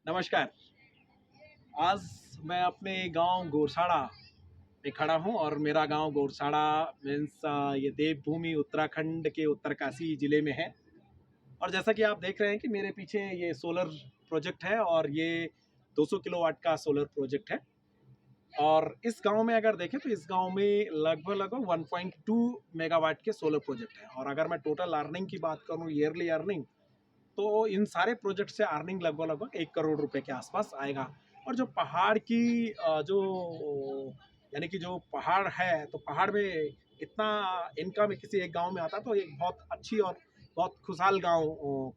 नमस्कार। आज मैं अपने गांव गोरसाड़ा में खड़ा हूं और मेरा गांव गोरसाड़ा मीन्स ये देवभूमि उत्तराखंड के उत्तरकाशी ज़िले में है। और जैसा कि आप देख रहे हैं कि मेरे पीछे ये सोलर प्रोजेक्ट है और ये 200 किलोवाट का सोलर प्रोजेक्ट है। और इस गांव में अगर देखें तो इस गांव में लगभग 1.2 मेगावाट के सोलर प्रोजेक्ट हैं। और अगर मैं टोटल अर्निंग की बात करूं, ईयरली अर्निंग, तो इन सारे प्रोजेक्ट से अर्निंग लगभग 1 करोड़ रुपए के आसपास आएगा। और जो पहाड़ की जो यानी कि जो पहाड़ है, तो पहाड़ में इतना इनकम किसी एक गांव में आता तो एक बहुत अच्छी और बहुत खुशहाल गांव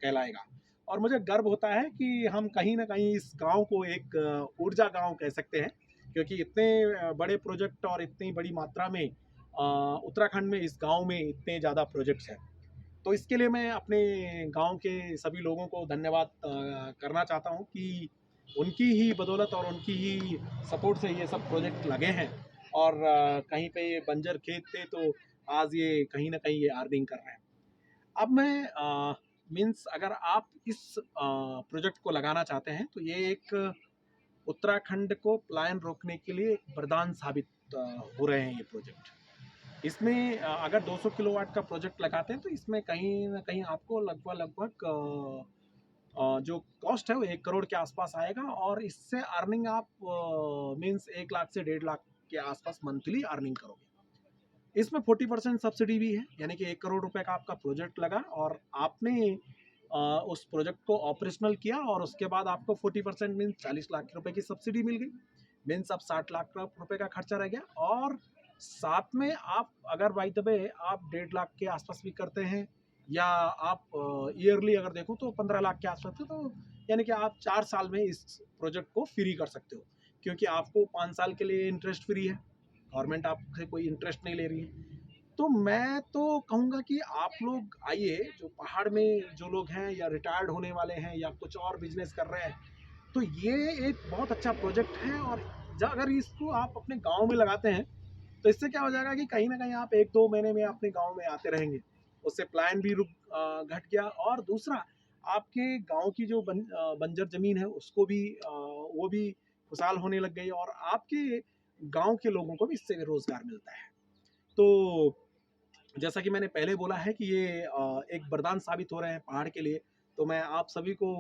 कहलाएगा। और मुझे गर्व होता है कि हम कहीं ना कहीं इस गांव को एक ऊर्जा गांव कह सकते हैं, क्योंकि इतने बड़े प्रोजेक्ट और इतनी बड़ी मात्रा में उत्तराखंड में इस गांव में इतने ज़्यादा प्रोजेक्ट्स हैं। तो इसके लिए मैं अपने गांव के सभी लोगों को धन्यवाद करना चाहता हूं कि उनकी ही बदौलत और उनकी ही सपोर्ट से ये सब प्रोजेक्ट लगे हैं। और कहीं पे ये बंजर खेत थे तो आज ये कहीं ना कहीं ये अर्निंग कर रहे हैं। अब मैं मीन्स अगर आप इस प्रोजेक्ट को लगाना चाहते हैं तो ये एक उत्तराखंड को पलायन रोकने के लिए एक वरदान साबित हो रहे हैं ये प्रोजेक्ट। इसमें अगर 200 किलोवाट का प्रोजेक्ट लगाते हैं तो इसमें कहीं न कहीं आपको लगभग जो कॉस्ट है वो 1 करोड़ के आसपास आएगा। और इससे अर्निंग आप मीन्स 1 लाख से 1.5 लाख के आसपास मंथली अर्निंग करोगे। इसमें 40% सब्सिडी भी है, यानी कि 1 करोड़ रुपए का आपका प्रोजेक्ट लगा और आपने उस प्रोजेक्ट को ऑपरेशनल किया और उसके बाद आपको 40% मीन्स 40 लाख रुपए की सब्सिडी मिल गई। मीन्स अब 60 लाख रुपए का खर्चा रह गया। और साथ में आप अगर बाय द वे आप 1.5 लाख के आसपास भी करते हैं, या आप ईयरली अगर देखो तो 15 लाख के आसपास है, तो यानी कि आप 4 साल में इस प्रोजेक्ट को फ्री कर सकते हो, क्योंकि आपको 5 साल के लिए इंटरेस्ट फ्री है। गवर्नमेंट आपसे कोई इंटरेस्ट नहीं ले रही है। तो मैं तो कहूँगा कि आप लोग आइए, जो पहाड़ में जो लोग हैं या रिटायर्ड होने वाले हैं या कुछ और बिजनेस कर रहे हैं, तो ये एक बहुत अच्छा प्रोजेक्ट है। और अगर इसको आप अपने गांव में लगाते हैं तो इससे क्या हो जाएगा कि कहीं ना कहीं आप 1-2 महीने में अपने गांव में आते रहेंगे। उससे प्लान भी घट गया। और दूसरा, आपके गांव की जो बंजर जमीन है उसको भी वो भी खुशहाल होने लग गई और आपके गांव के लोगों को भी इससे रोजगार मिलता है। तो जैसा कि मैंने पहले बोला है कि ये एक वरदान साबित हो रहे हैं पहाड़ के लिए। तो मैं आप सभी को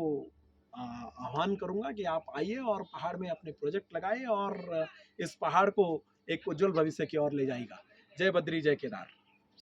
आह्वान करूंगा कि आप आइए और पहाड़ में अपने प्रोजेक्ट लगाइए और इस पहाड़ को एक उज्जवल भविष्य की ओर ले जाएगा। जय बद्री, जय केदार।